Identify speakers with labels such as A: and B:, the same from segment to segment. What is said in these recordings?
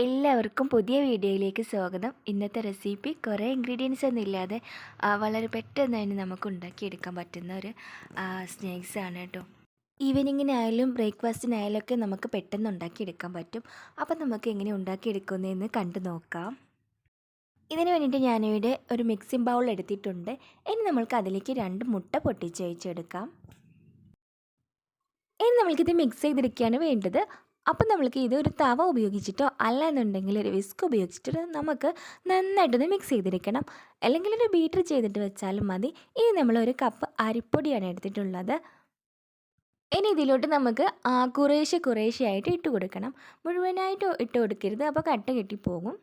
A: എല്ലാവർക്കും പുതിയ വീഡിയോയിലേക്ക് സ്വാഗതം. ഇന്നത്തെ റെസിപ്പി കുറേ ഇൻഗ്രീഡിയൻസ് ഒന്നും ഇല്ലാതെ വളരെ പെട്ടെന്ന് തന്നെ നമുക്ക് ഉണ്ടാക്കിയെടുക്കാൻ പറ്റുന്ന ഒരു സ്നാക്സ് ആണ് കേട്ടോ. ഈവനിങ്ങിനായാലും ബ്രേക്ക്ഫാസ്റ്റിനായാലും ഒക്കെ നമുക്ക് പെട്ടെന്ന് ഉണ്ടാക്കിയെടുക്കാൻ പറ്റും. അപ്പം നമുക്ക് എങ്ങനെ ഉണ്ടാക്കിയെടുക്കുന്നതെന്ന് കണ്ടു നോക്കാം. ഇതിന് വേണ്ടിയിട്ട് ഞാനിവിടെ ഒരു മിക്സിംഗ് ബൗൾ എടുത്തിട്ടുണ്ട്. ഇനി നമ്മൾക്ക് അതിലേക്ക് 2 മുട്ട പൊട്ടിച്ച് ഒഴിച്ചെടുക്കാം. ഇനി നമ്മൾക്കിത് മിക്സ് ചെയ്തെടുക്കുകയാണ് വേണ്ടത്. അപ്പം നമ്മൾക്ക് ഇത് ഒരു തവ ഉപയോഗിച്ചിട്ടോ അല്ലാന്നുണ്ടെങ്കിൽ ഒരു വിസ്ക് ഉപയോഗിച്ചിട്ടോ നമുക്ക് നന്നായിട്ടൊന്ന് മിക്സ് ചെയ്തെടുക്കണം. അല്ലെങ്കിൽ ഒരു ബീറ്റർ ചെയ്തിട്ട് വെച്ചാലും മതി. ഇനി നമ്മളൊരു കപ്പ് അരിപ്പൊടിയാണ് എടുത്തിട്ടുള്ളത്. ഇനി ഇതിലോട്ട് നമുക്ക് കുറേശ്ശെയായിട്ട് ഇട്ട് കൊടുക്കണം. മുഴുവനായിട്ട് ഇട്ട് കൊടുക്കരുത്, അപ്പോൾ കട്ട കെട്ടിപ്പോകും.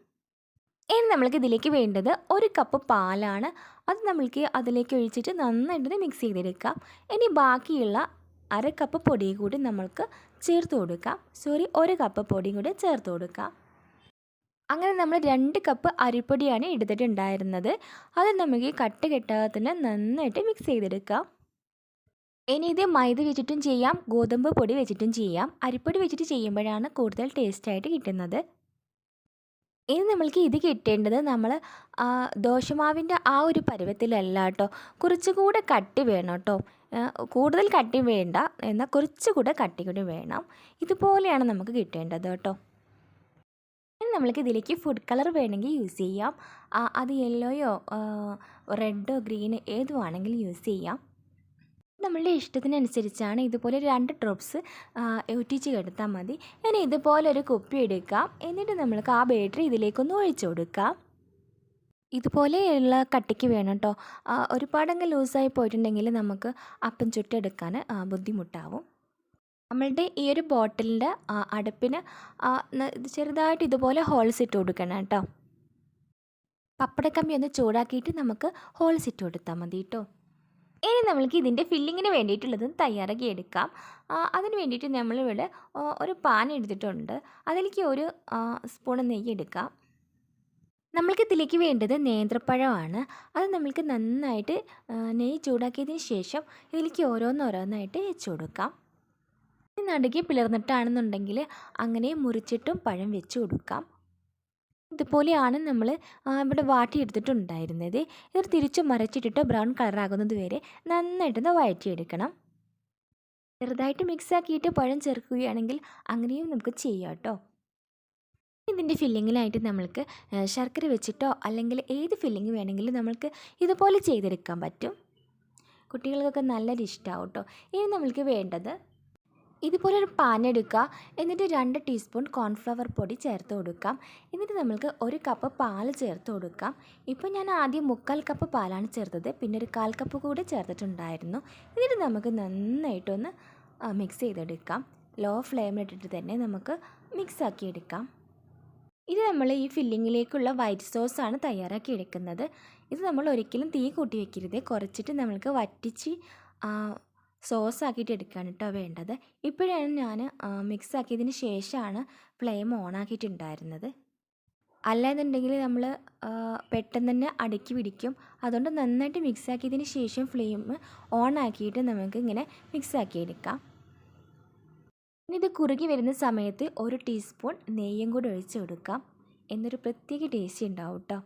A: ഇനി നമ്മൾക്ക് ഇതിലേക്ക് വേണ്ടത് 1 കപ്പ് പാലാണ്. അത് നമ്മൾക്ക് അതിലേക്ക് ഒഴിച്ചിട്ട് നന്നായിട്ടൊന്ന് മിക്സ് ചെയ്തെടുക്കാം. ഇനി ബാക്കിയുള്ള 1/2 കപ്പ് പൊടി കൂടി നമ്മൾക്ക് ചേർത്ത് കൊടുക്കാം. 1 കപ്പ് പൊടിയും കൂടി ചേർത്ത് കൊടുക്കാം. അങ്ങനെ നമ്മൾ 2 കപ്പ് അരിപ്പൊടിയാണ് എടുത്തിട്ടുണ്ടായിരുന്നത്. അത് നമുക്ക് കട്ട കെട്ടാതെ തന്നെ നന്നായിട്ട് മിക്സ് ചെയ്തെടുക്കാം. ഇനി ഇത് മൈദ വെച്ചിട്ടും ചെയ്യാം, ഗോതമ്പ് പൊടി വെച്ചിട്ടും ചെയ്യാം. അരിപ്പൊടി വെച്ചിട്ട് ചെയ്യുമ്പോഴാണ് കൂടുതൽ ടേസ്റ്റായിട്ട് കിട്ടുന്നത്. ഇനി നമ്മൾക്ക് ഇത് കിട്ടേണ്ടത് നമ്മൾ ദോശമാവിൻ്റെ ആ ഒരു പരുവത്തിലല്ല കേട്ടോ. കുറച്ചുകൂടെ കട്ടി വേണം കേട്ടോ. കൂടുതൽ കട്ടി വേണ്ട, എന്നാൽ കുറച്ചുകൂടെ കട്ടി കൂടി വേണം. ഇതുപോലെയാണ് നമുക്ക് കിട്ടേണ്ടത് കേട്ടോ. ഇനി നമ്മൾക്ക് ഇതിലേക്ക് ഫുഡ് കളർ വേണമെങ്കിൽ യൂസ് ചെയ്യാം. അത് യെല്ലോയോ റെഡോ ഗ്രീനോ ഏതുവാണെങ്കിലും യൂസ് ചെയ്യാം. നമ്മളുടെ ഇഷ്ടത്തിനനുസരിച്ചാണ്. ഇതുപോലെ 2 ഡ്രോപ്സ് ഒറ്റിച്ച് കെടുത്താൽ മതി. ഇനി ഇതുപോലെ ഒരു കുപ്പി എടുക്കാം. എന്നിട്ട് നമ്മൾക്ക് ആ ബാറ്ററി ഇതിലേക്കൊന്ന് ഒഴിച്ചു കൊടുക്കാം. ഇതുപോലെയുള്ള കട്ടിക്ക് വേണം കേട്ടോ. ഒരുപാടങ്ങ് ലൂസായി പോയിട്ടുണ്ടെങ്കിൽ നമുക്ക് അപ്പം ചുട്ടെടുക്കാൻ ബുദ്ധിമുട്ടാവും. നമ്മളുടെ ഈ ഒരു ബോട്ടിലിൻ്റെ അടുപ്പിന് ചെറുതായിട്ട് ഇതുപോലെ ഹോൾസ് ഇട്ട് കൊടുക്കണം കേട്ടോ. പപ്പടക്കമ്പി ഒന്ന് ചൂടാക്കിയിട്ട് നമുക്ക് ഹോൾസ് ഇട്ട് കൊടുത്താൽ മതി കേട്ടോ. ഇനി നമ്മൾക്ക് ഇതിൻ്റെ ഫില്ലിങ്ങിന് വേണ്ടിയിട്ടുള്ളതും തയ്യാറാക്കി എടുക്കാം. അതിന് വേണ്ടിയിട്ട് നമ്മളിവിടെ ഒരു പാൻ എടുത്തിട്ടുണ്ട്. അതിലേക്ക് 1 സ്പൂൺ നെയ്യ് എടുക്കാം. നമ്മൾക്ക് ഇതിലേക്ക് വേണ്ടത് നേന്ത്രപ്പഴമാണ്. അത് നമ്മൾക്ക് നന്നായിട്ട് നെയ്യ് ചൂടാക്കിയതിന് ശേഷം ഇതിലേക്ക് ഓരോന്നോരോന്നായിട്ട് വെച്ച് കൊടുക്കാം. നടുകെ പിളർന്നിട്ടാണെന്നുണ്ടെങ്കിൽ അങ്ങനെ മുറിച്ചിട്ടും പഴം വെച്ച് കൊടുക്കാം. ഇതുപോലെയാണ് നമ്മൾ ഇവിടെ വാട്ടിയെടുത്തിട്ടുണ്ടായിരുന്നത്. ഇത് തിരിച്ച് മറിച്ചിട്ടിട്ട് ബ്രൗൺ കളറാകുന്നത് വരെ നന്നായിട്ടൊന്ന് വഴറ്റിയെടുക്കണം. ചെറുതായിട്ട് മിക്സാക്കിയിട്ട് പഴം ചേർക്കുകയാണെങ്കിൽ അങ്ങനെയും നമുക്ക് ചെയ്യാം കേട്ടോ. ഇതിൻ്റെ ഫില്ലിങ്ങിനായിട്ട് നമ്മൾക്ക് ശർക്കര വെച്ചിട്ടോ അല്ലെങ്കിൽ ഏത് ഫില്ലിങ് വേണമെങ്കിലും നമ്മൾക്ക് ഇതുപോലെ ചെയ്തെടുക്കാൻ പറ്റും. കുട്ടികൾക്കൊക്കെ നല്ലൊരു ഇഷ്ടമാവും കേട്ടോ. ഇനി നമ്മൾക്ക് വേണ്ടത് ഇതുപോലൊരു പാൻ എടുക്കുക. എന്നിട്ട് 2 ടീസ്പൂൺ കോൺഫ്ലവർ പൊടി ചേർത്ത് കൊടുക്കാം. എന്നിട്ട് നമ്മൾക്ക് 1 കപ്പ് പാൽ ചേർത്ത് കൊടുക്കാം. ഇപ്പോൾ ഞാൻ ആദ്യം 3/4 കപ്പ് പാലാണ് ചേർത്തത്, പിന്നെ ഒരു 1/4 കപ്പ് കൂടി ചേർത്തിട്ടുണ്ടായിരുന്നു. എന്നിട്ട് നമുക്ക് നന്നായിട്ടൊന്ന് മിക്സ് ചെയ്തെടുക്കാം. ലോ ഫ്ലെയിമിലിട്ടിട്ട് തന്നെ നമുക്ക് മിക്സാക്കി എടുക്കാം. ഇത് നമ്മൾ ഈ ഫില്ലിങ്ങിലേക്കുള്ള വൈറ്റ് സോസാണ് തയ്യാറാക്കി എടുക്കുന്നത്. ഇത് നമ്മൾ ഒരിക്കലും തീ കൂട്ടി വയ്ക്കരുത്. കുറച്ചിട്ട് നമ്മൾക്ക് വറ്റിച്ച് സോസ് ആക്കിയിട്ട് എടുക്കുകയാണ് കേട്ടോ വേണ്ടത്. ഇപ്പോഴാണ് ഞാൻ മിക്സ് ആക്കിയതിന് ശേഷമാണ് ഫ്ലെയിം ഓൺ ആക്കിയിട്ടുണ്ടായിരുന്നത്. അല്ലാന്നുണ്ടെങ്കിൽ നമ്മൾ പെട്ടെന്ന് തന്നെ അടുക്കി പിടിക്കും. അതുകൊണ്ട് നന്നായിട്ട് മിക്സ് ആക്കിയതിന് ശേഷം ഫ്ലെയിം ഓൺ ആക്കിയിട്ട് നമുക്ക് ഇങ്ങനെ മിക്സ് ആക്കി എടുക്കാം. ഇനി ഇത് കുറുകി വരുന്ന സമയത്ത് 1 ടീസ്പൂൺ നെയ്യും കൂടി ഒഴിച്ച് കൊടുക്കാം. എന്നൊരു പ്രത്യേക ടേസ്റ്റ് ഉണ്ടാവും കേട്ടോ.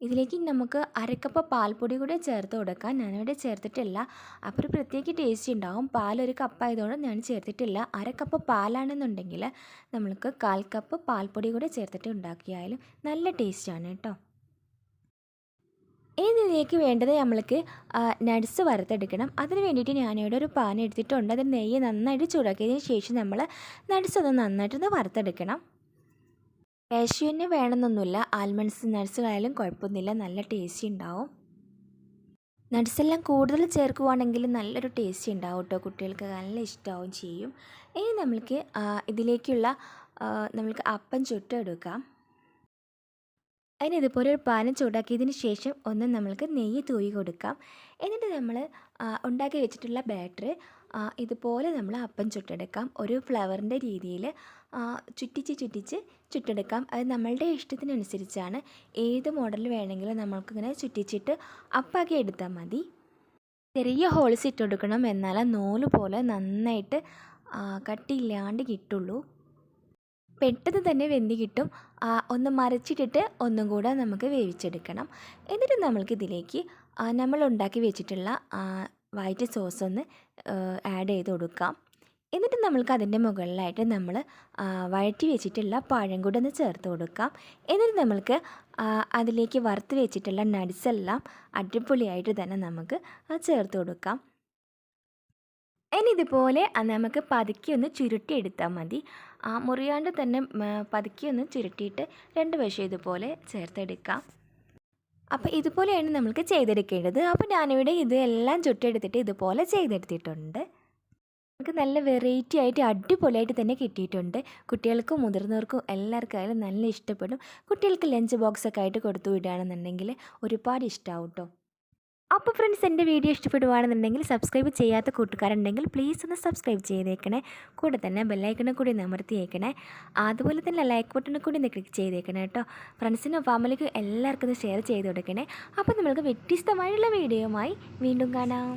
A: ഇതിലേക്ക് നമുക്ക് 1/2 കപ്പ് പാൽപ്പൊടി കൂടെ ചേർത്ത് കൊടുക്കാം. ഞാനിവിടെ ചേർത്തിട്ടില്ല, അപ്പോൾ ഒരു പ്രത്യേക ടേസ്റ്റ് ഉണ്ടാവും. പാൽ 1 കപ്പായതുകൊണ്ട് ഞാൻ ചേർത്തിട്ടില്ല. 1/2 കപ്പ് പാലാണെന്നുണ്ടെങ്കിൽ നമ്മൾക്ക് 1/4 കപ്പ് പാൽപ്പൊടി കൂടെ ചേർത്തിട്ട് ഉണ്ടാക്കിയാലും നല്ല ടേസ്റ്റാണ് കേട്ടോ. ഇനി ഇതിലേക്ക് വേണ്ടത് നമ്മൾക്ക് നട്ട്സ് വറുത്തെടുക്കണം. അതിന് വേണ്ടിയിട്ട് ഞാനിവിടെ ഒരു പാൻ എടുത്തിട്ടുണ്ട്. അതിൽ നെയ്യ് നന്നായിട്ട് ചൂടാക്കിയതിന് ശേഷം നമ്മൾ നട്ട്സ് ഒന്ന് നന്നായിട്ടൊന്ന് വറുത്തെടുക്കണം. കാഷ്യൂ തന്നെ വേണമെന്നൊന്നുമില്ല, ആൽമണ്ട്സ് നട്ട്സുകളായാലും കുഴപ്പമൊന്നുമില്ല, നല്ല ടേസ്റ്റ് ഉണ്ടാവും. നട്ട്സെല്ലാം കൂടുതൽ ചേർക്കുകയാണെങ്കിൽ നല്ലൊരു ടേസ്റ്റ് ഉണ്ടാവും കേട്ടോ. കുട്ടികൾക്ക് നല്ല ഇഷ്ടമാവും ചെയ്യും. ഇനി നമ്മൾക്ക് ഇതിലേക്കുള്ള നമ്മൾക്ക് അപ്പം ചുട്ടെടുക്കാം. അതിന് ഇതുപോലെ ഒരു പാൻ ചൂടാക്കിയതിന് ശേഷം ഒന്ന് നമ്മൾക്ക് നെയ്യ് തൂവി കൊടുക്കാം. എന്നിട്ട് നമ്മൾ ഉണ്ടാക്കി വെച്ചിട്ടുള്ള ബാറ്റർ ഇതുപോലെ നമ്മൾ അപ്പം ചുട്ടെടുക്കാം. ഒരു ഫ്ലവറിൻ്റെ രീതിയിൽ ചുറ്റിച്ച് ചുട്ടെടുക്കാം. അത് നമ്മളുടെ ഇഷ്ടത്തിനനുസരിച്ചാണ്. ഏത് മോഡൽ വേണമെങ്കിലും നമ്മൾക്കിങ്ങനെ ചുറ്റിച്ചിട്ട് അപ്പാക്കി എടുത്താൽ മതി. ചെറിയ ഹോൾസ് ഇട്ട് കൊടുക്കണം, എന്നാലേ നൂല് പോലെ നന്നായിട്ട് കട്ടിയില്ലാണ്ട് കിട്ടുള്ളൂ. പെട്ടെന്ന് തന്നെ വെന്ത് കിട്ടും. ഒന്ന് മറിച്ചിട്ടിട്ട് ഒന്നും കൂടെ നമുക്ക് വേവിച്ചെടുക്കണം. എന്നിട്ട് നമ്മൾക്കിതിലേക്ക് നമ്മൾ ഉണ്ടാക്കി വെച്ചിട്ടുള്ള വൈറ്റ് സോസ് ഒന്ന് ആഡ് ചെയ്ത് കൊടുക്കാം. എന്നിട്ട് നമ്മൾക്ക് അതിൻ്റെ മുകളിലായിട്ട് നമ്മൾ വഴറ്റി വെച്ചിട്ടുള്ള പഴം കൂടെ ഒന്ന് ചേർത്ത് കൊടുക്കാം. എന്നിട്ട് നമ്മൾക്ക് അതിലേക്ക് വറുത്ത് വെച്ചിട്ടുള്ള നട്ട്സ് എല്ലാം അടിപൊളിയായിട്ട് തന്നെ നമുക്ക് ചേർത്ത് കൊടുക്കാം. ഇനി ഇതുപോലെ നമുക്ക് പതുക്കി ഒന്ന് ചുരുട്ടിയെടുത്താൽ മതി. മുറിയാണ്ട് തന്നെ പതുക്കി ഒന്ന് ചുരുട്ടിയിട്ട് രണ്ട് വശം ഇതുപോലെ ചേർത്തെടുക്കാം. അപ്പോൾ ഇതുപോലെയാണ് നമുക്ക് ചെയ്തെടുക്കേണ്ടത്. അപ്പോൾ ഞാനിവിടെ ഇതെല്ലാം ചുട്ടെടുത്തിട്ട് ഇതുപോലെ ചെയ്തെടുത്തിട്ടുണ്ട്. നമുക്ക് നല്ല വെറൈറ്റി ആയിട്ട് അടിപൊളിയായിട്ട് തന്നെ കിട്ടിയിട്ടുണ്ട്. കുട്ടികൾക്കും മുതിർന്നവർക്കും എല്ലാവർക്കും ആയാലും നല്ല ഇഷ്ടപ്പെടും. കുട്ടികൾക്ക് ലഞ്ച് ബോക്സൊക്കെ ആയിട്ട് കൊടുത്തു വിടുകയാണെന്നുണ്ടെങ്കിൽ ഒരുപാട് ഇഷ്ടമാവും കേട്ടോ. അപ്പോൾ ഫ്രണ്ട്സ്, എൻ്റെ വീഡിയോ ഇഷ്ടപ്പെടുവാണെന്നുണ്ടെങ്കിൽ സബ്സ്ക്രൈബ് ചെയ്യാത്ത കൂട്ടുകാരുണ്ടെങ്കിൽ പ്ലീസ് ഒന്ന് സബ്സ്ക്രൈബ് ചെയ്തേക്കണേ. കൂടെ തന്നെ ബെല്ലൈക്കണെ കൂടി അമർത്തിയേക്കണേ. അതുപോലെ തന്നെ ലൈക്ക് ബട്ടണിൽ കൂടി ഒന്ന് ക്ലിക്ക് ചെയ്തേക്കണേ കേട്ടോ. ഫ്രണ്ട്സിനും ഫാമിലിക്കും എല്ലാവർക്കും ഒന്ന് ഷെയർ ചെയ്ത് കൊടുക്കണേ. അപ്പോൾ നമ്മൾക്ക് വ്യത്യസ്തമായിട്ടുള്ള വീഡിയോയുമായി വീണ്ടും കാണാം.